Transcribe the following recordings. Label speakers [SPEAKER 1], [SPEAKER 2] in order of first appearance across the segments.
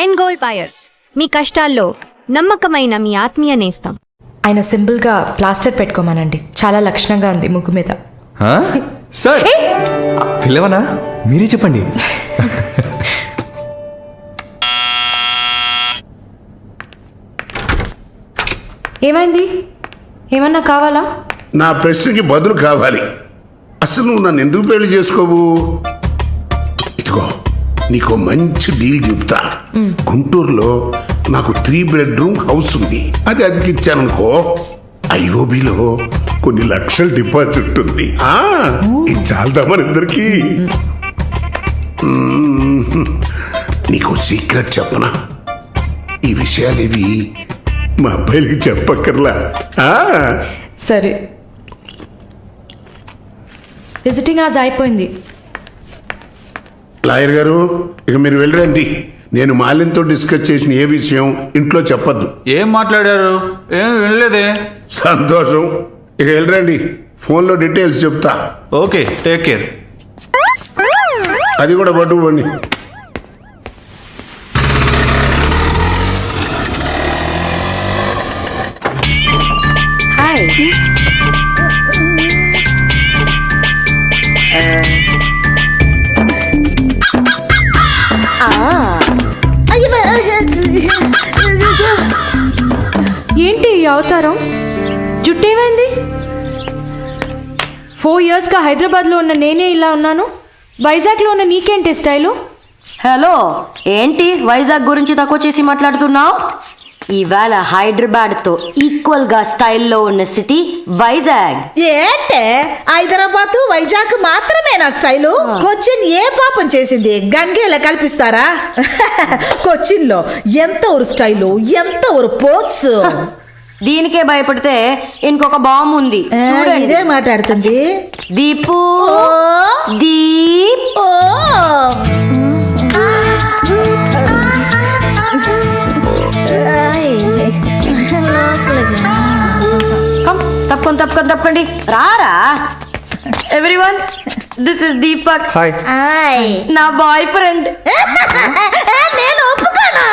[SPEAKER 1] End gold buyers, మీ కష్టాల్లో నమ్మకమైన మీ ఆత్మీయ నేస్తం.
[SPEAKER 2] ఆయన సింపుల్గా ప్లాస్టర్ పెట్టుకోమనండి, చాలా లక్షణంగా ఉంది ముగ్గు మీద.
[SPEAKER 3] సార్ పిల్లవనా, మీరే చెప్పండి.
[SPEAKER 2] ఏమైంది? ఏమన్నా కావాలా?
[SPEAKER 4] నా ప్రశ్నకి బదులు కావాలి. అసలు నువ్వు నన్ను ఎందుకు పెళ్లి చేసుకోవు? ఇదిగో నీకు మంచి డీల్ చెప్తా. గుంటూరులో నాకు 3 బెడ్రూమ్ హౌస్ ఉంది. అది అదికిచ్చాననుకో, ఐఓబిలో కొన్ని లక్షల డిపాజిట్ ఉంది. ఇది చాలదా మనిద్దరికి? నీకు సీక్రెట్ చెప్పనా? ఈ విషయాలేవి మా అబ్బాయిలకి చెప్పక్కర్లా.
[SPEAKER 2] సరే, విజిటింగ్ ఆజ్ అయిపోయింది.
[SPEAKER 4] లాయర్ గారు, ఇక మీరు వెళ్ళరండి. నేను మాలిన్తో డిస్కస్ చేసిన ఏ విషయం ఇంట్లో చెప్పద్దు.
[SPEAKER 5] ఏం మాట్లాడారు? ఏం వినలేదే.
[SPEAKER 4] సంతోషం, ఇక వెళ్ళరండి. ఫోన్లో డీటెయిల్స్ చెప్తా.
[SPEAKER 5] Okay, take care.
[SPEAKER 4] అది కూడా పట్టుకోండి.
[SPEAKER 1] హాయ్.
[SPEAKER 2] ఏంటి ఈ అవతారం? జుట్టేమైంది? 4 yearsగా హైదరాబాద్లో ఉన్న నేనే ఇలా ఉన్నాను, వైజాగ్లో ఉన్న నీకేంటి స్టైలు?
[SPEAKER 6] హలో, ఏంటి వైజాగ్ గురించి తక్కువ చేసి మాట్లాడుతున్నావు? ఇవాళ హైదరాబాద్తో ఈక్వల్గా స్టైల్లో ఉన్న సిటీ వైజాగ్.
[SPEAKER 7] ఏంటే హైదరాబాద్ వైజాగ్ మాత్రమేనా స్టైలు? కొచ్చిన్ ఏ పాపం చేసింది? గంగేలా కల్పిస్తారా? కొచ్చిన్ లో ఎంత ఒక స్టైలు, ఎంత ఒక పోస్.
[SPEAKER 6] దీనికే భయపడితే ఇంకొక బాంబు ఉంది చూడండి.
[SPEAKER 7] ఇదే మాట్లాడుతుంది
[SPEAKER 6] దీపు.
[SPEAKER 7] ఓ,
[SPEAKER 6] దీప్.
[SPEAKER 7] ఓ.
[SPEAKER 6] తప్పకండి రారా. Everyone, this is Deepak.
[SPEAKER 3] Hi.
[SPEAKER 6] నా బాయ్ ఫ్రెండ్.
[SPEAKER 7] నేను ఒప్పుకోను,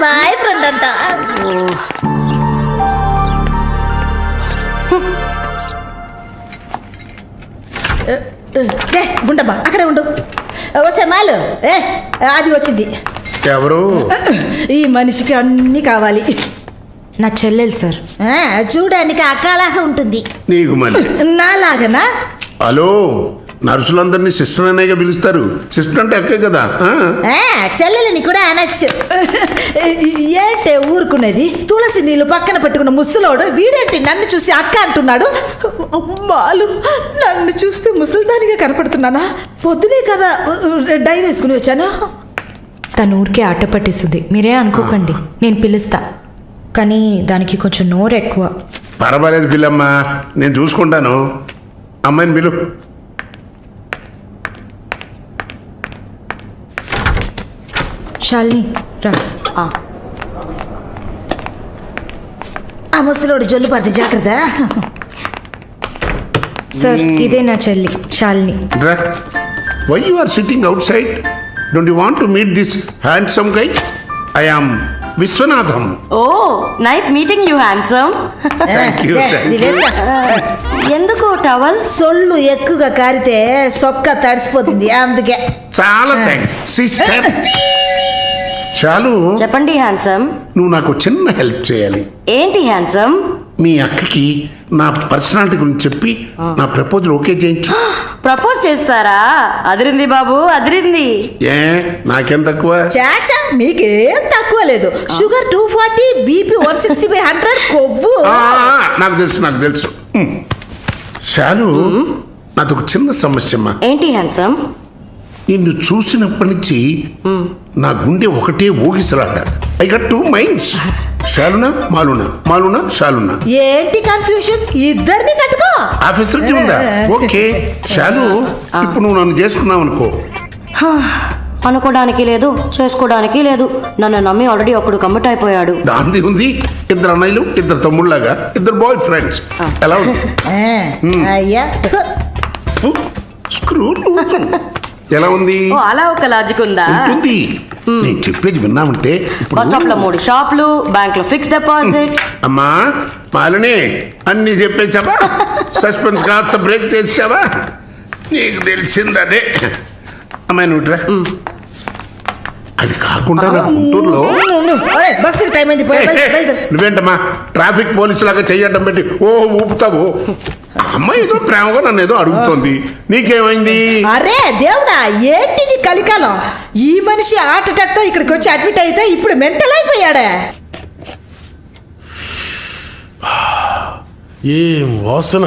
[SPEAKER 7] బాయ్ ఫ్రెండ్ అంట. గుండమ్మా అక్కడే ఉండు. వస్తే మాలు అది వచ్చింది.
[SPEAKER 4] ఎవరు?
[SPEAKER 7] ఈ మనిషికి అన్నీ కావాలి.
[SPEAKER 2] నా చెల్లెలు సార్.
[SPEAKER 7] చూడడానికి అక్కలాగా ఉంటుంది.
[SPEAKER 4] నీకు మళ్ళీ
[SPEAKER 7] నాలాగనా?
[SPEAKER 4] హలో, నర్సులందరినీ సిస్టర్ అనేగా పిలుస్తారు. సిస్టర్ అంటే అక్కే కదా.
[SPEAKER 7] చెల్లెలని కూడా అనొచ్చు. ఏంటే ఊరుకునేది? తులసి నీళ్ళు పక్కన పెట్టుకున్న ముసలోడు వీడేంటి నన్ను చూసి అక్క అంటున్నాడు? అమ్మాలు, నన్ను చూస్తే ముసలిదానిగా కనపడుతున్నానా? పొద్దునే కదా డై వేసుకుని వచ్చాను.
[SPEAKER 2] తను ఊరికే ఆట పట్టిస్తుంది, మీరే అనుకోకండి. నేను పిలుస్తా, కానీ దానికి కొంచెం నోరు ఎక్కువ.
[SPEAKER 4] పర్వాలేదు పిల్లమ్మా, నేను చూసుకుంటాను. అమ్మాయిని పిలు.
[SPEAKER 2] శాలిని రా.
[SPEAKER 7] ఆ ముసలోడు జొల్లు పట్టి జాగ్రత్త.
[SPEAKER 2] సార్, ఇదే నా చెల్లి Shalini.
[SPEAKER 4] Why you are sitting outside? Don't you want to meet this handsome guy? I am Viswanatham.
[SPEAKER 6] Oh, nice meeting you handsome. ఎందుకు టవల్?
[SPEAKER 7] సొల్లు ఎక్కువగా కారితే సొక్క తడిసిపోతుంది, అందుకే.
[SPEAKER 4] చాలా థ్యాంక్స్ సిస్టర్. చాలు,
[SPEAKER 6] చెప్పండి హ్యాండ్సమ్.
[SPEAKER 4] నువ్వు నాకు చిన్న హెల్ప్ చేయాలి.
[SPEAKER 6] ఏంటి హ్యాండ్సమ్?
[SPEAKER 4] మీ అక్కకి నా పర్సనాలిటీ గురించి చెప్పి నా ప్రపోజల్ ఓకే చేయించు.
[SPEAKER 6] ప్రపోజ్ చేస్తారా? అదిరింది బాబు, అదిరింది.
[SPEAKER 4] ఏ నాకేం తక్కువ?
[SPEAKER 7] చాచా, మీకేం తక్కువ లేదు. షుగర్ 240, బీపీ 160/100, కొవ్వు.
[SPEAKER 4] నాకు తెలుసు. చాలు, నాది ఒక చిన్న సమస్యమ్మా.
[SPEAKER 6] ఏంటి హ్యాండ్సమ్?
[SPEAKER 4] నిన్ను చూసినప్పటి నుంచి నా గుండె ఒకటే ఊగిసలాట. I got 2 minds. శాలునా మాలునా, మాలునా శాలునా.
[SPEAKER 7] ఏంటి కన్ఫ్యూషన్? ఇద్దరిని కట్టుకో.
[SPEAKER 4] ఆ ఫెసిలిటీ ఉందా? ఓకే శాలు, ఇప్పుడు నువ్వు నన్ను చేసుకున్నావు అనుకో.
[SPEAKER 6] అనుకోవడానికి లేదు, చేసుకోవడానికి లేదు. నన్ను నమ్మి ఆల్రెడీ ఒకడు కమిట్ అయిపోయాడు.
[SPEAKER 4] దాంది ఉంది. 2 అన్నయ్యలు, 2 తమ్ముళ్ళలాగా, 2 బాయ్ ఫ్రెండ్స్. ఎలా ఉంది?
[SPEAKER 7] అయ్యా,
[SPEAKER 4] స్క్రూ ఎలా ఉంది?
[SPEAKER 6] ఓ, అలా ఒక లాజిక్ ఉందా?
[SPEAKER 4] ఉంటుంది. నేను చెప్పేది విన్నామంటే ఇప్పుడు
[SPEAKER 6] బస్ స్టాప్ లో 3 షాపులు, బ్యాంక్ లో ఫిక్స్ డిపాజిట్.
[SPEAKER 4] అమ్మా మాలిని అన్నీ చెప్పేసావా? సస్పెన్స్ కాస్త బ్రేక్ చేసావా? నీకు తెలిసిందదే. అమ్మాయి నువ్వుట్రా. అది కాకుండా నా గుంటూరులో
[SPEAKER 7] బస్సు టైం అయింది
[SPEAKER 4] నువ్వేంటమ్మా ట్రాఫిక్ పోలీసు లాగా చెయ్యడం పెట్టి ఊపుతావు. ఆ అమ్మాయి ఏదో ప్రేమగా నన్ను ఏదో అడుగుతోంది, నీకేమైంది?
[SPEAKER 7] అరే దేవుడా, ఏంటిది కలికాలం? ఈ మనిషి హార్ట్ అటాక్ తో ఇక్కడికి వచ్చి అడ్మిట్ అయితే ఇప్పుడు మెంటల్ అయిపోయాడే.
[SPEAKER 8] ఏం వాసన!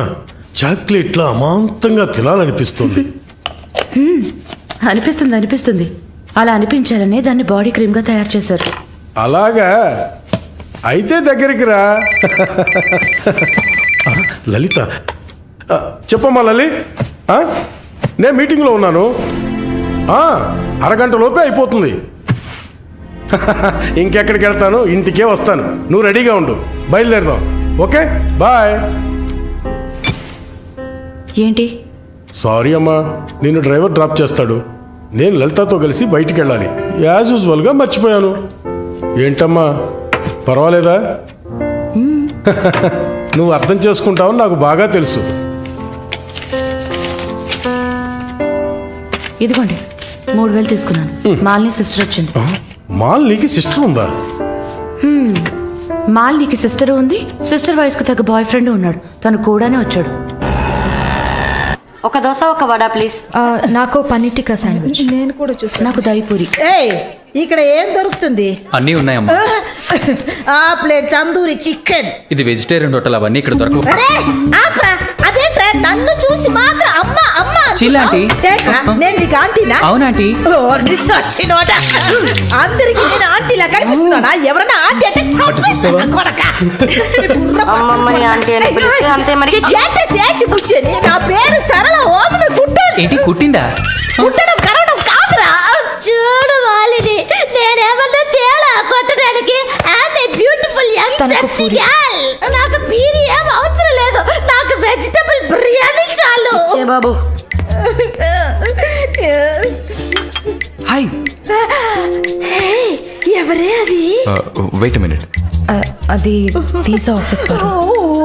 [SPEAKER 8] చాక్లెట్లా అమాంతంగా తినాలనిపిస్తుంది.
[SPEAKER 9] అనిపిస్తుంది. అలా అనిపించాలనే దాన్ని బాడీ క్రీమ్ గా తయారు చేశారు.
[SPEAKER 8] అలాగా అయితే దగ్గరికి రా. లలిత, చెప్పమ్మా లలి. నేను మీటింగ్లో ఉన్నాను. అరగంట లోపే అయిపోతుంది. ఇంకెక్కడికి వెళ్తాను? ఇంటికే వస్తాను. నువ్వు రెడీగా ఉండు, బయలుదేరదాం. Okay bye.
[SPEAKER 9] ఏంటి?
[SPEAKER 8] సారీ అమ్మా, నిన్ను డ్రైవర్ డ్రాప్ చేస్తాడు. నేను లలితతో కలిసి బయటికి వెళ్ళాలి. యాజ్ యూజువల్గా మర్చిపోయాను. ఏంటమ్మా పర్వాలేదా? నువ్వు అర్థం చేసుకుంటావని నాకు బాగా తెలుసు.
[SPEAKER 9] ఇదిగోండి 3000 తీసుకున్నాను. మాలిని సిస్టర్ వచ్చింది.
[SPEAKER 8] మాలినికి సిస్టర్ ఉందా?
[SPEAKER 9] మాలినికి సిస్టర్ ఉంది. సిస్టర్ వయసుకు తగ్గ బాయ్ ఫ్రెండ్ ఉన్నాడు. తను కూడానే వచ్చాడు.
[SPEAKER 6] ఒక దోశ, ఒక వడ ప్లీజ్.
[SPEAKER 2] నాకు పన్నీర్ టిక్కా శాండ్విచ్.
[SPEAKER 7] నేను కూడా చూసాను.
[SPEAKER 9] నాకు దయపూరి.
[SPEAKER 7] ఏయ్, ఇక్కడ ఏం దొరుకుతుంది?
[SPEAKER 5] అన్నీ ఉన్నాయమ్మా.
[SPEAKER 7] ఆ ప్లేట్ తందూరి చికెన్.
[SPEAKER 5] ఇది వెజిటేరియన్ హోటల్, అవన్నీ ఇక్కడ దొరకవు.
[SPEAKER 7] అరే ఆప్రా, అదేంట్రా నన్ను చూసి మాత్రం అమ్మ అమ్మ
[SPEAKER 5] చిల్లాంటి.
[SPEAKER 7] ఏంట్రా, నేను నీకు ఆంటీనా?
[SPEAKER 5] అవునాంటీ.
[SPEAKER 7] అందరికి నేను ఆంటీలా కనిపిస్తున్నానా? ఎవరన్నా ఆంటీ అంటే చంపేస్తాను కొడకా.
[SPEAKER 6] అమ్మమ్మని ఆంటీ అని పిలిస్తే అంతే మరి.
[SPEAKER 7] ఏంటి సేచి బుచ్చేని? నా పేరు సరళ ఓమన కుట్టాను.
[SPEAKER 5] ఏంటి కుట్టిందా?
[SPEAKER 7] కుట్టడం కరవడం కాదురా. చూడు వాలిని, నేనేమన్నా తేడా కొట్టడానికి. I'm a beautiful young sexy girl. నాకు పీరి ఏం అవసరం లేదు. నాకు వెజిటబుల్ బిర్యానీ చాలు.
[SPEAKER 6] చే బాబు.
[SPEAKER 3] హాయ్.
[SPEAKER 7] ఎవరే అది?
[SPEAKER 3] Wait minute.
[SPEAKER 2] అది వీసా ఆఫీస్ వారు.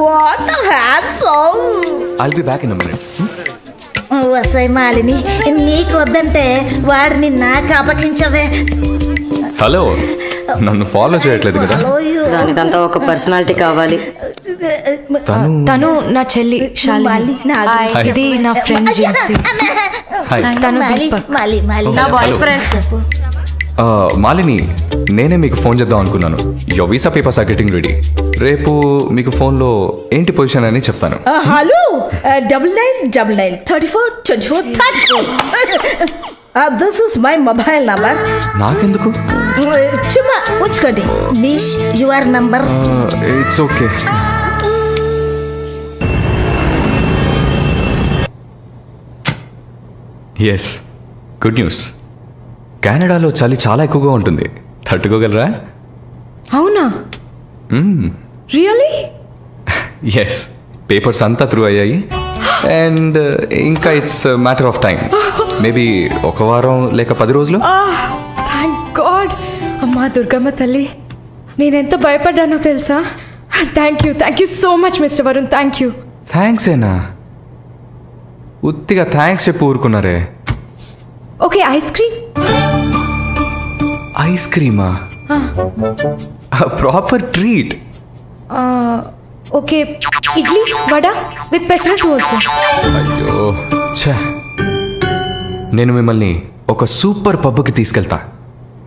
[SPEAKER 7] What handsome.
[SPEAKER 3] I'll be back in a minute.
[SPEAKER 7] వసై మాలిని, నీకు వద్దంటే వాడిని నాకు అప్పగించవే.
[SPEAKER 3] హలో, నన్ను ఫాలో చేయట్లేదు కదా?
[SPEAKER 6] దానికంతా ఒక పర్సనాలిటీ కావాలి.
[SPEAKER 2] తను నా చెల్లి శాలిని. ఇది నా ఫ్రెండ్ జిన్సీ.
[SPEAKER 3] హాయ్.
[SPEAKER 2] తను దీపక్.
[SPEAKER 6] నా బాయ్ ఫ్రెండ్.
[SPEAKER 3] మాలిని, నేనే మీకు ఫోన్ చేద్దాం అనుకున్నాను. Your visa papers are getting ready. రేపు మీకు ఫోన్లో ఏంటి పొజిషన్ అని చెప్తాను.
[SPEAKER 7] Hello, 9999342434. This is my mobile number.
[SPEAKER 3] నాకెందుకు?
[SPEAKER 7] చుమ్మా ఉంచుకోండి. Miss your number.
[SPEAKER 3] It's okay. Yes, good news. కెనడాలో చలి చాలా ఎక్కువగా ఉంటుంది. తట్టుకోగలరా?
[SPEAKER 2] అవునా? రియలీ?
[SPEAKER 3] ఎస్, పేపర్స్ అంతా త్రూ అయ్యాయి. అండ్ ఇంకా it's matter of time. Maybe 1 వారం లేక 10 రోజులు.
[SPEAKER 2] Thank God. అమ్మా దుర్గమ్మ తల్లి, నేనెంత భయపడ్డానో తెలుసా? Thank you so much mister Varun. Thank you.
[SPEAKER 3] Thanks ఏనా? ఉత్తిగా థ్యాంక్స్ చెప్పి ఊరుకున్నారే.
[SPEAKER 2] Okay, ice cream.
[SPEAKER 3] ఐస్ క్రీమా? Proper treat.
[SPEAKER 2] Okay, idli vada with pesarattu also.
[SPEAKER 3] అయ్యో ఛే, నేను మిమ్మల్ని ఒక సూపర్ పబ్కి తీసుకెళ్తా.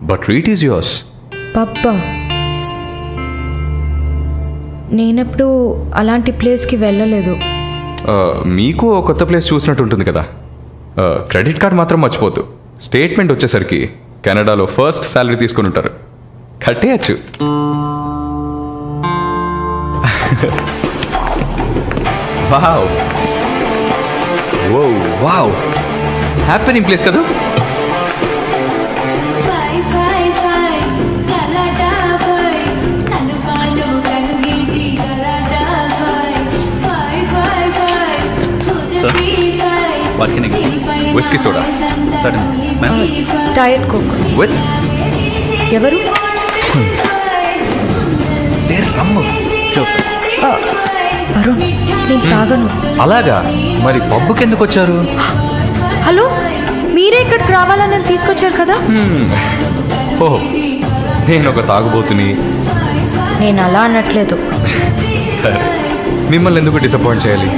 [SPEAKER 3] But treat is yours.
[SPEAKER 2] పబ్బా? నేనెప్పుడు అలాంటి ప్లేస్కి వెళ్ళలేదు.
[SPEAKER 3] మీకు ఒక కొత్త ప్లేస్ చూసినట్టు ఉంటుంది కదా. క్రెడిట్ కార్డ్ మాత్రం మర్చిపోద్దు. స్టేట్మెంట్ వచ్చేసరికి కెనడాలో ఫస్ట్ శాలరీ తీసుకుని ఉంటారు. కట్టేయచ్చు. వావ్, వావ్, హ్యాపెనింగ్ ప్లేస్ కదా.
[SPEAKER 5] What can I get?
[SPEAKER 3] Whiskey soda.
[SPEAKER 5] Certainly. Ma'am?
[SPEAKER 2] Diet coke.
[SPEAKER 3] With
[SPEAKER 2] ఎవరు వరుణ్ నేను తాగను.
[SPEAKER 3] అలాగా? మరి పబ్బుకి ఎందుకు వచ్చారు?
[SPEAKER 2] హలో, మీరే ఇక్కడికి రావాలని నన్ను తీసుకొచ్చారు కదా.
[SPEAKER 3] ఓ, నేను ఒక తాగుబోతుని.
[SPEAKER 2] నేను అలా అనట్లేదు.
[SPEAKER 3] సరే, మిమ్మల్ని ఎందుకు డిసప్పాయింట్ చేయాలి?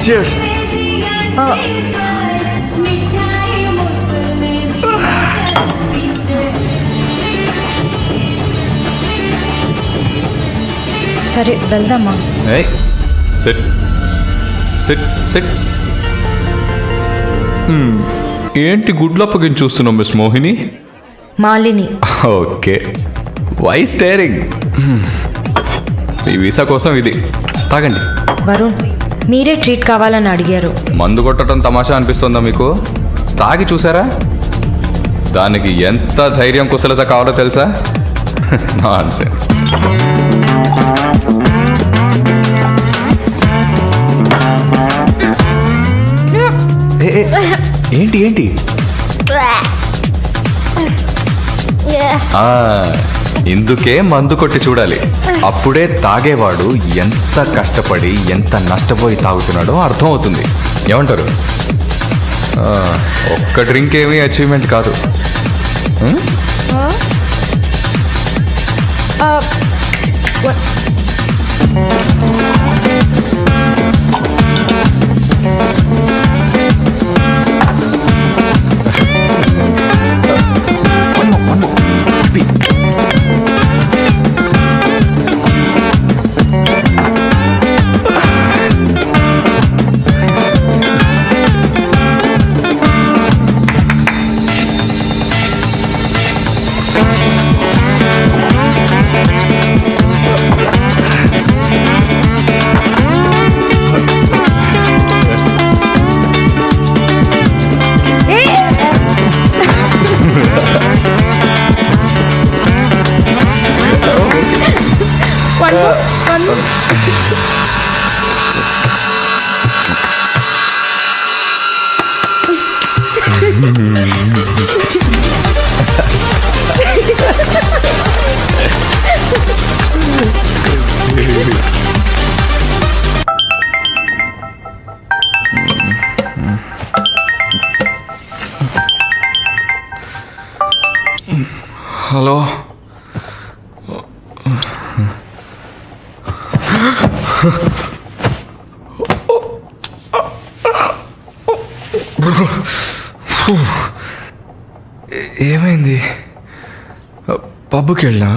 [SPEAKER 3] Cheers.
[SPEAKER 2] సరే వెళ్దామా?
[SPEAKER 3] Hey, sit. Sit. ఏంటి గుడ్లప్పగిని చూస్తున్నావు miss Mohini?
[SPEAKER 2] Malini.
[SPEAKER 3] Okay, why staring? ఈ వీసా కోసం ఇది తాగండి.
[SPEAKER 2] వరుణ్, మీరే ట్రీట్ కావాలని అడిగారు.
[SPEAKER 3] మందు కొట్టడం తమాషా అనిపిస్తుందా మీకు? తాగి చూసారా? దానికి ఎంత ధైర్యం కుశలత కావాలో తెలుసా? నాన్సెన్స్. ఏంటి ఇందుకే మందు కొట్టి చూడాలి. అప్పుడే తాగేవాడు ఎంత కష్టపడి ఎంత నష్టపోయి తాగుతున్నాడో అర్థం అవుతుంది. ఏమంటారు? ఒక్క డ్రింక్ ఏమీ అచీవ్మెంట్ కాదు. హలో, ఏమైంది? పబ్బుకి వెళ్ళాం,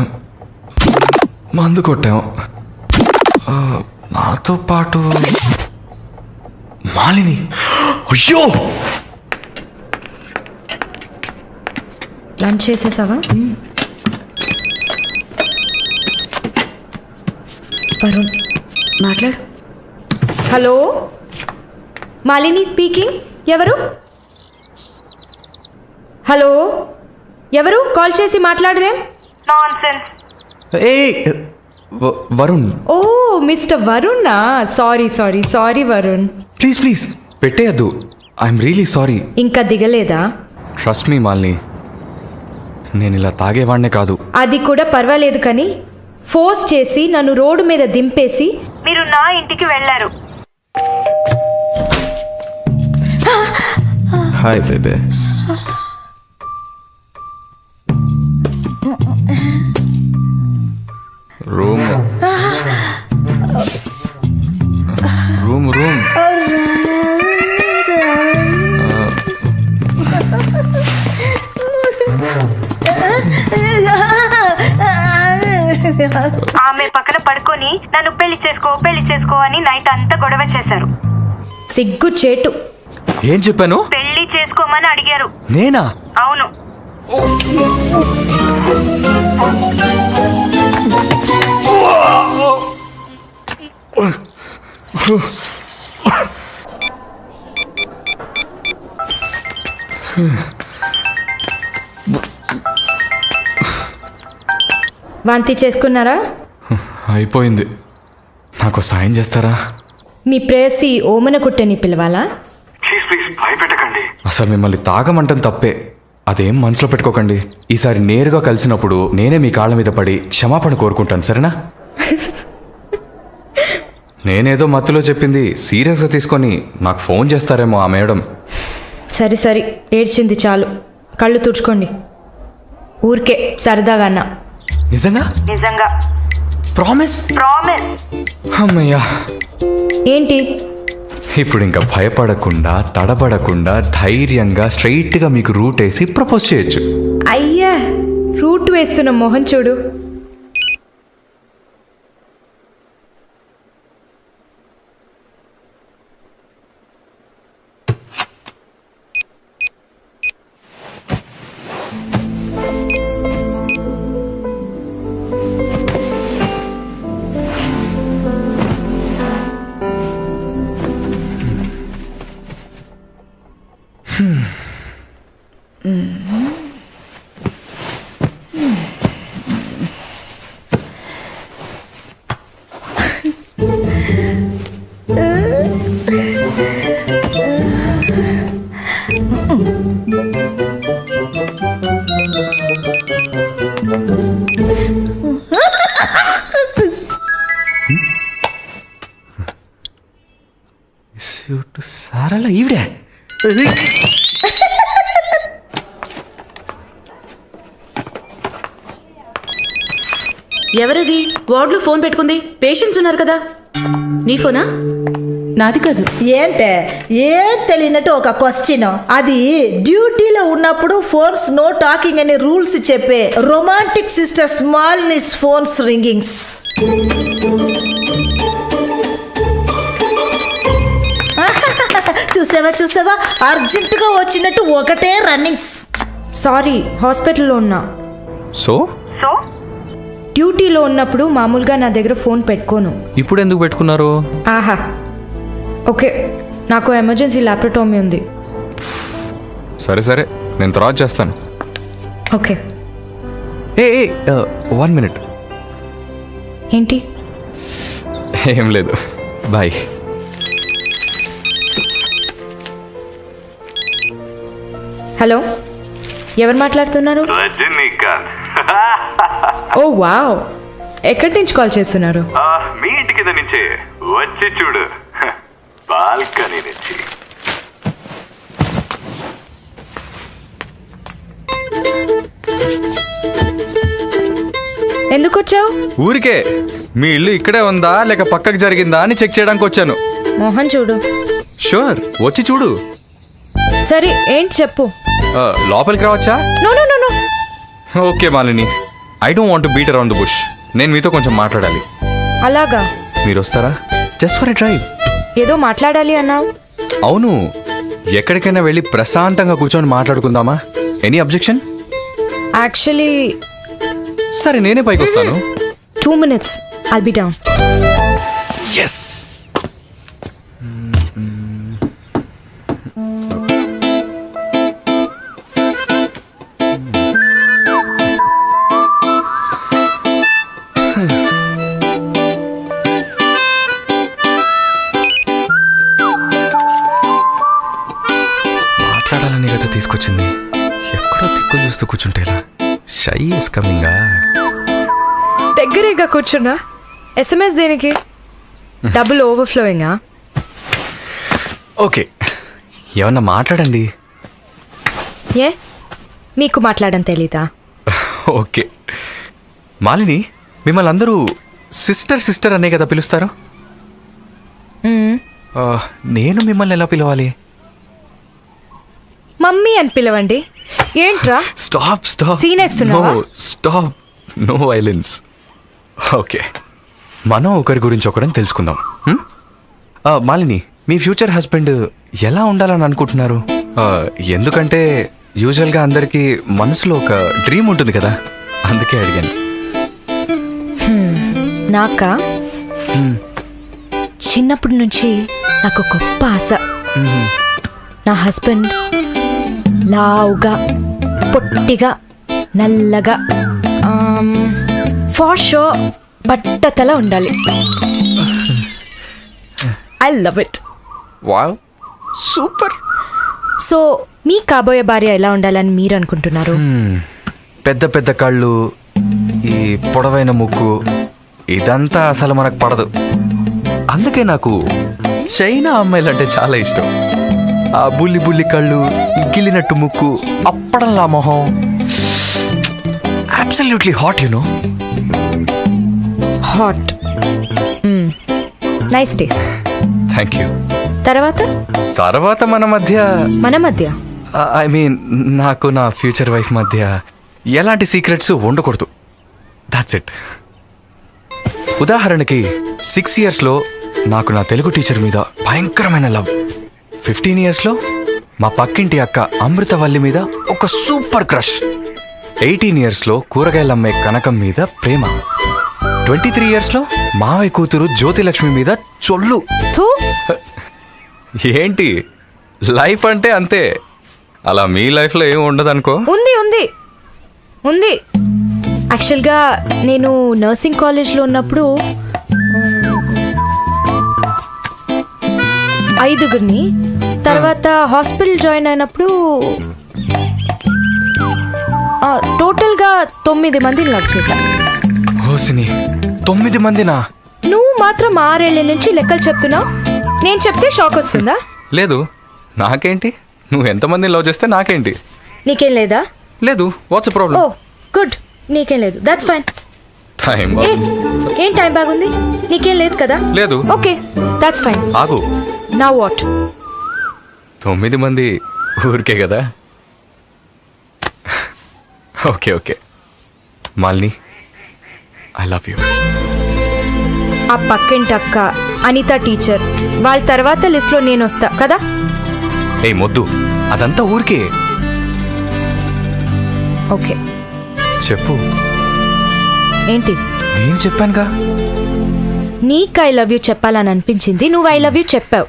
[SPEAKER 3] మందు కొట్టాం. నాతో పాటు మాలిని. అయ్యో,
[SPEAKER 2] లంచ్ చేసేసావా? వరుణ్ మాట్లాడు. Hello, Malini speaking. ఎవరు? హలో, ఎవరు? కాల్ చేసి మాట్లాడరే?
[SPEAKER 3] ఏ వరుణ్.
[SPEAKER 2] ఓ మిస్టర్ వరుణా? సారీ వరుణ్.
[SPEAKER 3] ప్లీజ్ పెట్టేయద్దు. I'm really sorry.
[SPEAKER 2] ఇంకా దిగలేదా?
[SPEAKER 3] ట్రస్ట్ మీ మాలిని, నేను ఇలా తాగేవాడినే కాదు.
[SPEAKER 2] అది కూడా పర్వాలేదు, కానీ ఫోర్స్ చేసి నన్ను రోడ్డు మీద దింపేసి మీరు నా ఇంటికి వెళ్ళారు.
[SPEAKER 3] హాయ్ బేబే. రూమ్
[SPEAKER 10] ఆమె పక్కన పడుకొని నన్ను పెళ్లి చేసుకో అని నైట్ అంతా గొడవ చేశారు.
[SPEAKER 2] సిగ్గు చేటు.
[SPEAKER 3] ఏం చెప్పాను?
[SPEAKER 10] పెళ్లి చేసుకోమని అడిగారు.
[SPEAKER 3] నేనా?
[SPEAKER 10] అవును.
[SPEAKER 2] వాంతి చేసుకున్నారా?
[SPEAKER 3] అయిపోయింది. నాకు సాయం చేస్తారా?
[SPEAKER 2] మీ ప్రేయసి ఓమన కుట్టని పిలవాలా?
[SPEAKER 3] భయపెట్టకండి. అసలు మిమ్మల్ని తాగమంటం తప్పే, అదేం మనసులో పెట్టుకోకండి. ఈసారి నేరుగా కలిసినప్పుడు నేనే మీ కాళ్ళ మీద పడి క్షమాపణ కోరుకుంటాను, సరేనా? నేనేదో మత్తులో చెప్పింది సీరియస్గా తీసుకొని నాకు ఫోన్ చేస్తారేమో ఆ మేడం.
[SPEAKER 2] సరే సరే, ఏడ్చింది చాలు, కళ్ళు తుడుచుకోండి. ఊరికే సరదాగా అన్నా.
[SPEAKER 3] నిజంగా?
[SPEAKER 10] నిజంగా.
[SPEAKER 3] ప్రామిస్?
[SPEAKER 10] ప్రామిస్.
[SPEAKER 3] అమ్మయ్యా.
[SPEAKER 2] ఏంటి?
[SPEAKER 3] ఇప్పుడు ఇంకా భయపడకుండా తడబడకుండా ధైర్యంగా స్ట్రైట్గా మీకు రూట్ వేసి ప్రపోజ్ చేయొచ్చు.
[SPEAKER 2] అయ్యా, రూట్ వేస్తున్న మొహం చూడు.
[SPEAKER 3] సారళ ఈవిడే.
[SPEAKER 9] ఎవరది వార్డులో ఫోన్ పెట్టుకుంది? పేషెంట్స్ ఉన్నారు కదా. నీ ఫోనా?
[SPEAKER 7] నాది కాదు. ఏంటే ఏం తెలియనట్టు ఒక క్వశ్చన్. అది డ్యూటీలో ఉన్నప్పుడు ఫోన్స్ నో టాకింగ్ అనే రూల్స్ చెప్పే romantic sister smallness phones ringings. చూసావా అర్జెంటుగా వచ్చినట్టు ఒకటే రన్నింగ్స్.
[SPEAKER 2] సారీ, హాస్పిటల్లో ఉన్నా.
[SPEAKER 3] సో
[SPEAKER 2] డ్యూటీలో ఉన్నప్పుడు మామూలుగా నా దగ్గర ఫోన్ పెట్టుకోను.
[SPEAKER 3] ఇప్పుడు ఎందుకు పెట్టుకున్నారు?
[SPEAKER 2] ఆహా, ఓకే, నాకు ఎమర్జెన్సీ ల్యాప్రటోమీ ఉంది.
[SPEAKER 3] సరే నేను తర్వాత చేస్తాను.
[SPEAKER 2] ఓకే.
[SPEAKER 3] ఏ 1 minute.
[SPEAKER 2] ఏంటి?
[SPEAKER 3] ఏం లేదు, బాయ్.
[SPEAKER 2] హలో, ఎవరు మాట్లాడుతున్నారు?
[SPEAKER 11] రజనీకాంత్.
[SPEAKER 2] ఓ వావ్, ఎక్కడి నుంచి కాల్ చేస్తున్నారు?
[SPEAKER 11] మీ ఇంటి కింద నుంచే, వచ్చి చూడు, బాల్కనీ నుంచి.
[SPEAKER 2] ఎందుకు వచ్చావు?
[SPEAKER 3] ఊరికే మీ ఇల్లు ఇక్కడే ఉందా లేక పక్కకు జరిగిందా అని చెక్ చేయడానికి వచ్చాను.
[SPEAKER 2] మోహన్ చూడు.
[SPEAKER 3] షూర్, వచ్చి చూడు.
[SPEAKER 2] సరే, ఏంటి చెప్పు.
[SPEAKER 3] లోపలికి రావచ్చా?
[SPEAKER 2] No no no no.
[SPEAKER 3] Okay Malini, I don't want to beat around the bush. నేను మీతో కొంచెం మాట్లాడాలి.
[SPEAKER 2] అలాగా?
[SPEAKER 3] మీరు వస్తారా? Just for a drive.
[SPEAKER 2] ఏదో మాట్లాడాలి అన్నావు.
[SPEAKER 3] అవును, ఎక్కడికైనా వెళ్ళి ప్రశాంతంగా కూర్చొని మాట్లాడుకుందామా? Any objection?
[SPEAKER 2] యాక్చువల్లీ
[SPEAKER 3] సరే, నేనే పైకి వస్తాను.
[SPEAKER 2] 2 minutes, I'll be down.
[SPEAKER 3] Yes. మాట్లాడాలని కదా తీసుకొచ్చింది. ఎక్కడో తిక్కులు చూస్తూ కూర్చుంటే ఇలా. Shy is కమింగా.
[SPEAKER 2] దగ్గరేగా కూర్చున్నా. SMS దేనికి? డబుల్ ఓవర్ఫ్లోయింగా?
[SPEAKER 3] ఓకే, ఏమన్నా మాట్లాడండి.
[SPEAKER 2] ఏ, మీకు మాట్లాడడం తెలీదా?
[SPEAKER 3] ఓకే మాలిని, మిమ్మల్ని అందరూ సిస్టర్ అనే కదా పిలుస్తారు? నేను మిమ్మల్ని ఎలా పిలవాలి?
[SPEAKER 2] మమ్మీ అని పిలవండి. ఏంట్రా?
[SPEAKER 3] స్టాప్.
[SPEAKER 2] Scene వేస్తున్నావా?
[SPEAKER 3] Stop, no violence. ఓకే, మనం ఒకరి గురించి ఒకరని తెలుసుకుందాం. మాలిని, మీ ఫ్యూచర్ హస్బెండ్ ఎలా ఉండాలని అనుకుంటున్నారు? ఎందుకంటే యూజువల్గా అందరికీ మనసులో ఒక డ్రీమ్ ఉంటుంది కదా, అందుకే అడిగాను.
[SPEAKER 2] నాకా? చిన్నప్పటి నుంచి నాకు గొప్ప ఆశ. నా హస్బెండ్ లావుగా, పొట్టిగా, నల్లగా, ఫార్ షో బట్టతల ఉండాలి. I love it.
[SPEAKER 3] Wow, super.
[SPEAKER 2] So మీ కాబోయే భార్య ఎలా ఉండాలని మీరు అనుకుంటున్నారు?
[SPEAKER 3] పెద్ద పెద్ద కళ్ళు, ఈ పొడవైన ముక్కు, ఇదంతా అసలు మనకు పడదు. అందుకే నాకు చైనా అమ్మాయిలంటే చాలా ఇష్టం. ఆ బుల్లి బుల్లి కళ్ళు, ఈ గిల్లినట్టు ముక్కు, అప్పడంలా మొహం, absolutely hot you know.
[SPEAKER 2] Hot. Nice taste.
[SPEAKER 3] Thank you.
[SPEAKER 2] తర్వాత
[SPEAKER 3] మన మధ్య ఐ మీన్ నాకు నా ఫ్యూచర్ వైఫ్ మధ్య ఎలాంటి సీక్రెట్స్ ఉండకూడదు. That's it. ఉదాహరణకి 6 yearsలో నాకు నా తెలుగు టీచర్ మీద భయంకరమైన లవ్. 15 yearsలో మా పక్కింటి అక్క అమృతవల్లి మీద ఒక సూపర్ క్రష్. 18 yearsలో కూరగాయలమ్మే కనకం మీద ప్రేమ. 23 yearsలో మావయ్య కూతురు జ్యోతిలక్ష్మి మీద చొల్లు. ఏంటి లైఫ్ అంటే అంతే. అలా మీ లైఫ్లో ఏమి ఉండదు అనుకో.
[SPEAKER 2] ఉంది. యాక్చువల్గా నేను నర్సింగ్ కాలేజ్లో ఉన్నప్పుడు 5 తర్వాత హాస్పిటల్ జాయిన్ అయినప్పుడు టోటల్గా 9 మందిని లవ్ చేశా.
[SPEAKER 3] హోసిని 9 మందినా?
[SPEAKER 2] నువ్వు మాత్రం 6 ఏళ్ల నుంచి లెక్కలు చెప్తున్నావు. నేను చెప్తే షాక్ వస్తుందా?
[SPEAKER 3] లేదు, నాకేంటి, నువ్వు ఎంతమందిని లవ్ చేస్తే నాకేంటి.
[SPEAKER 2] నీకేం లేదా?
[SPEAKER 3] లేదు. What's problem?
[SPEAKER 2] ఓ గుడ్, నీకేం లేదు. That's fine.
[SPEAKER 3] టైం
[SPEAKER 2] ఏం టైం బాగుంది? నీకేం లేదు కదా?
[SPEAKER 3] లేదు.
[SPEAKER 2] Okay, that's fine.
[SPEAKER 3] ఆగు.
[SPEAKER 2] Now what?
[SPEAKER 3] 9 మంది ఊరికే కదా. Okay Malini, I love you.
[SPEAKER 2] ఆ పక్కింటి అక్క, అనిత టీచర్, వాళ్ళ తర్వాత లిస్ట్లో నేను వస్తా కదా.
[SPEAKER 3] ఏ మొద్దు, అదంతా ఊరికే.
[SPEAKER 2] ఓకే
[SPEAKER 3] చెప్పు.
[SPEAKER 2] ఏంటి?
[SPEAKER 3] నేను చెప్పానుగా.
[SPEAKER 2] నీకు ఐ లవ్ యూ చెప్పాలని అనిపించింది, నువ్వు ఐ లవ్ యూ చెప్పావు.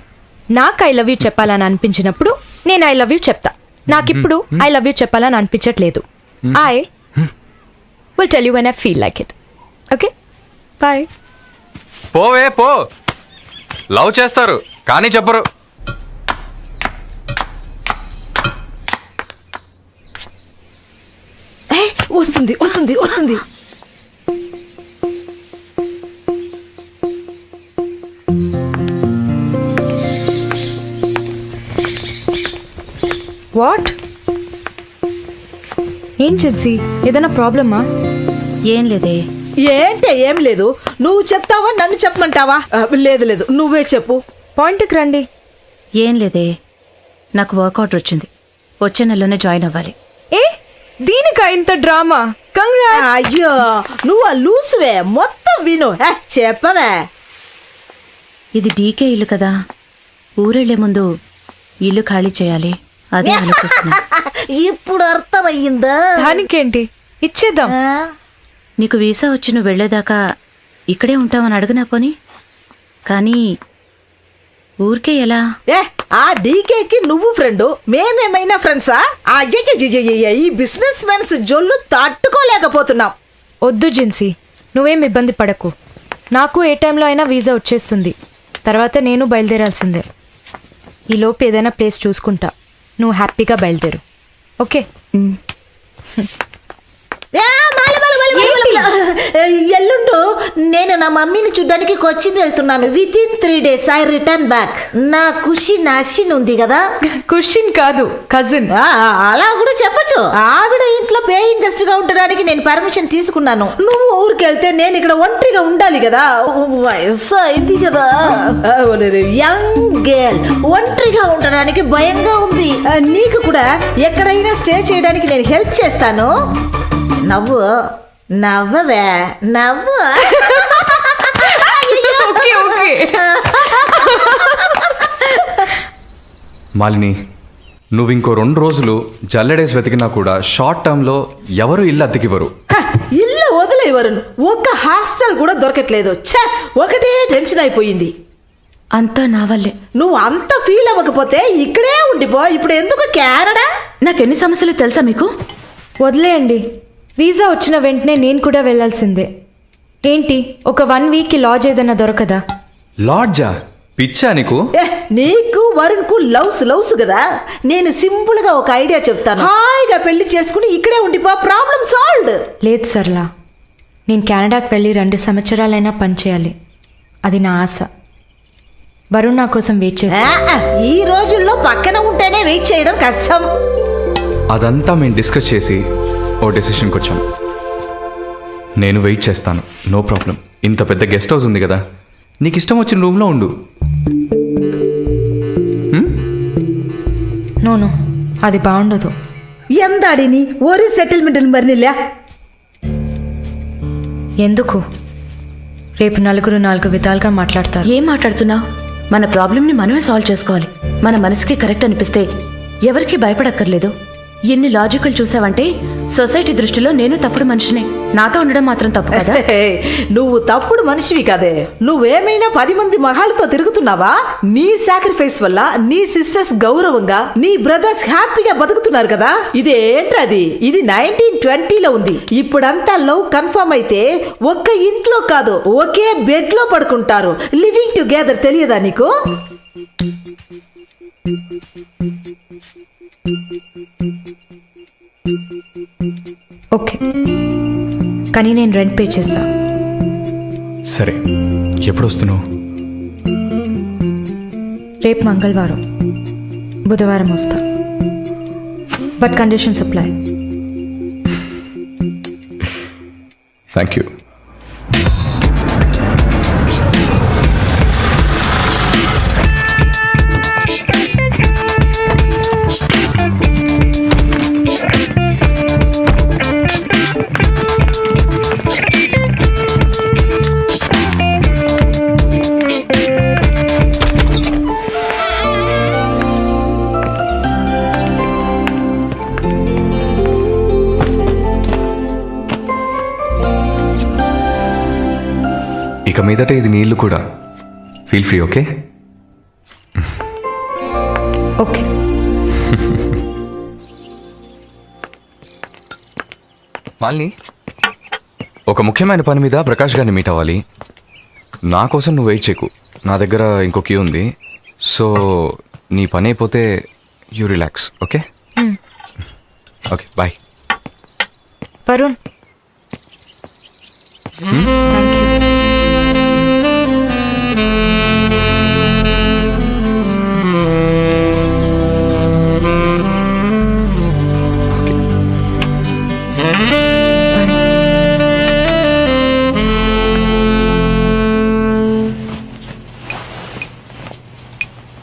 [SPEAKER 2] నాకు ఐ లవ్ యూ చెప్పాలని అనిపించినప్పుడు నేను ఐ లవ్ యూ చెప్తా. నాకిప్పుడు ఐ లవ్ యూ చెప్పాలని అనిపించట్లేదు. I will tell you when I feel like it. Okay bye.
[SPEAKER 3] పోవే పో. లవ్ చేస్తారు కానీ చెప్పరు.
[SPEAKER 7] వస్తుంది.
[SPEAKER 2] వాట్? ఏం జిన్సీ, ఏదైనా ప్రాబ్లమా?
[SPEAKER 9] ఏం లేదే.
[SPEAKER 7] ఏంటే ఏం లేదు. నువ్వు చెప్తావా నన్ను చెప్పమంటావా? లేదు నువ్వే చెప్పు.
[SPEAKER 2] పాయింట్కి రండి.
[SPEAKER 9] ఏం లేదే, నాకు వర్క్ ఆర్డర్ వచ్చింది. వచ్చే నెలలోనే జాయిన్ అవ్వాలి.
[SPEAKER 2] ఏ దీనికా ఇంత డ్రామా? కంగ్రాట్స్.
[SPEAKER 7] అయ్యో నువ్వు ఆ లూసువే, మొత్తం విను. చెప్పవే.
[SPEAKER 9] ఇది డీకే ఇల్లు కదా, ఊరెళ్లే ముందు ఇల్లు ఖాళీ చేయాలి. అదే ఆలోచిస్తున్నా.
[SPEAKER 7] ఇప్పుడు అర్థమయ్యిందా?
[SPEAKER 2] దానికేంటి, ఇచ్చేద్దాం.
[SPEAKER 9] నీకు వీసా వచ్చి నువ్వు వెళ్లేదాకా ఇక్కడే ఉంటామని అడగనా పోని. కానీ ఊరికే ఎలా?
[SPEAKER 7] ఆ డీకేకి నువ్వు ఫ్రెండ్, మేమేమైనా ఫ్రెండ్సా? ఈ బిజినెస్ మెన్స్ జొల్లు తట్టుకోలేకపోతున్నాం.
[SPEAKER 2] వద్దు జిన్సీ, నువ్వేం ఇబ్బంది పడకు. నాకు ఏ టైంలో అయినా వీసా వచ్చేస్తుంది. తర్వాత నేను బయలుదేరాల్సిందే. ఈలోపు ఏదైనా ప్లేస్ చూసుకుంటా. నువ్వు హ్యాపీగా బయలుదేరు. ఓకే?
[SPEAKER 7] ఎల్లుండు నేను నా మమ్మీని చూడ్డానికి కొచ్చిన్ వెళ్తున్నాను. Within 3 days I return back. నా ఖుషి నాశిన్ ఉంది కదా.
[SPEAKER 2] క్వశ్చన్ కాదు, కజిన్.
[SPEAKER 7] అలా కూడా చెప్పచ్చు. ఆవిడ ఇంట్లో పేయింగ్ గెస్ట్ గా ఉండడానికి నేను పర్మిషన్ తీసుకున్నాను. నువ్వు ఊరికి వెళ్తే నేను ఇక్కడ ఒంటరిగా ఉండాలి కదా. వయసు అయింది కదా. యంగ్ గర్ల్, ఒంటరిగా ఉండడానికి భయంగా ఉంది. నీకు కూడా ఎక్కడైనా స్టే చేయడానికి నేను హెల్ప్ చేస్తాను. నవ్వవే.
[SPEAKER 3] మాలిని, నువ్వు ఇంకో 2 రోజులు జల్లెడేసి వెతికినా కూడా షార్ట్ టర్మ్లో ఎవరు ఇల్లు అద్దెకివ్వరు.
[SPEAKER 7] ఇల్లు వదిలేవారు. ఒక్క హాస్టల్ కూడా దొరకట్లేదు. ఒకటే టెన్షన్ అయిపోయింది.
[SPEAKER 9] అంతా నా వల్లే.
[SPEAKER 7] నువ్వు అంత ఫీల్ అవ్వకపోతే ఇక్కడే ఉండిపో. ఇప్పుడు ఎందుకు కెనడా?
[SPEAKER 9] నాకెన్ని సమస్యలు తెలుసా మీకు?
[SPEAKER 2] వదిలేయండి. వీసా వచ్చిన వెంటనే నేను కూడా వెళ్ళాల్సిందే. ఏంటి, ఒక 1 week లాడ్జ్ ఏదైనా దొరకదా?
[SPEAKER 3] లాడ్జా? పిచ్చా నీకు?
[SPEAKER 7] నీకు వరుణ్కు లవ్స్ కదా. నేను సింపుల్ గా ఒక ఐడియా చెప్తాను. హాయిగా పెళ్లి చేసుకుని ఇక్కడే ఉండిపో, ప్రాబ్లం సాల్వ్డ్.
[SPEAKER 2] లేదు సర్లా, నేను కెనడాకి వెళ్ళి 2 సంవత్సరాలైనా పనిచేయాలి. అది నా ఆశ. వరుణ్ నా కోసం వెయిట్ చేస్తా.
[SPEAKER 7] ఈ రోజుల్లో పక్కన ఉంటేనే వెయిట్ చేయడం కష్టం.
[SPEAKER 3] అదంతా మేము డిస్కస్ చేసి ఓ డెసిషన్కి వచ్చాం. నేను వెయిట్ చేస్తాను, నో ప్రాబ్లం. ఇంత పెద్ద గెస్ట్ హౌస్ ఉంది కదా, నీకు ఇష్టం వచ్చిన రూమ్లో ఉండు.
[SPEAKER 2] నో అది బాగుండదు.
[SPEAKER 7] ఎందాడిని ఓరి సెటిల్మెంట్ మరినిల్ల.
[SPEAKER 2] ఎందుకు? రేపు నలుగురు 4 విధాలుగా మాట్లాడతారు.
[SPEAKER 9] ఏం మాట్లాడుతున్నావు? మన ప్రాబ్లంని మనమే సాల్వ్ చేసుకోవాలి. మన మనసుకి కరెక్ట్ అనిపిస్తే ఎవరికి భయపడక్కర్లేదు. ఎన్ని లాజికల్ చూసావంటే సొసైటీ దృష్టిలో నేను తప్పుడు మనిషినే. నాతో ఉండడం మాత్రం తప్పు కదా?
[SPEAKER 7] నువ్వు తప్పుడు మనిషివి కదే. నువ్వేమైనా 10 మంది మగాళ్ళతో తిరుగుతున్నావా? నీ సాక్రిఫైస్ వల్ల నీ సిస్టర్స్ గౌరవంగా, నీ బ్రదర్స్ హ్యాపీగా బతుకుతున్నారు కదా. ఇదేంటది? ఇది 1920లో ఉంది. ఇప్పుడంతా లవ్ కన్ఫర్మ్ అయితే ఒక్క ఇంట్లో కాదు, ఒకే బెడ్ లో పడుకుంటారు. లివింగ్ టుగెదర్ తెలియదా నీకు?
[SPEAKER 2] ఓకే, కానీ నేను రెంట్ పే చేస్తా.
[SPEAKER 3] సరే, ఎప్పుడు వస్తున్నావు?
[SPEAKER 2] రేపు మంగళవారం, బుధవారం వస్తా. But conditions apply.
[SPEAKER 3] Thank you. ఇక మీదట ఇది నీళ్ళు కూడా. Feel free, okay?
[SPEAKER 2] Okay.
[SPEAKER 3] Malini, ఒక ముఖ్యమైన పని మీద ప్రకాష్ గారిని మీట్ అవ్వాలి. నా కోసం నువ్వు వెయిట్ చేయకు, నా దగ్గర ఇంకో క్యూ ఉంది. సో నీ పని అయిపోతే you relax, okay? Okay, bye.
[SPEAKER 2] Varun, thank you.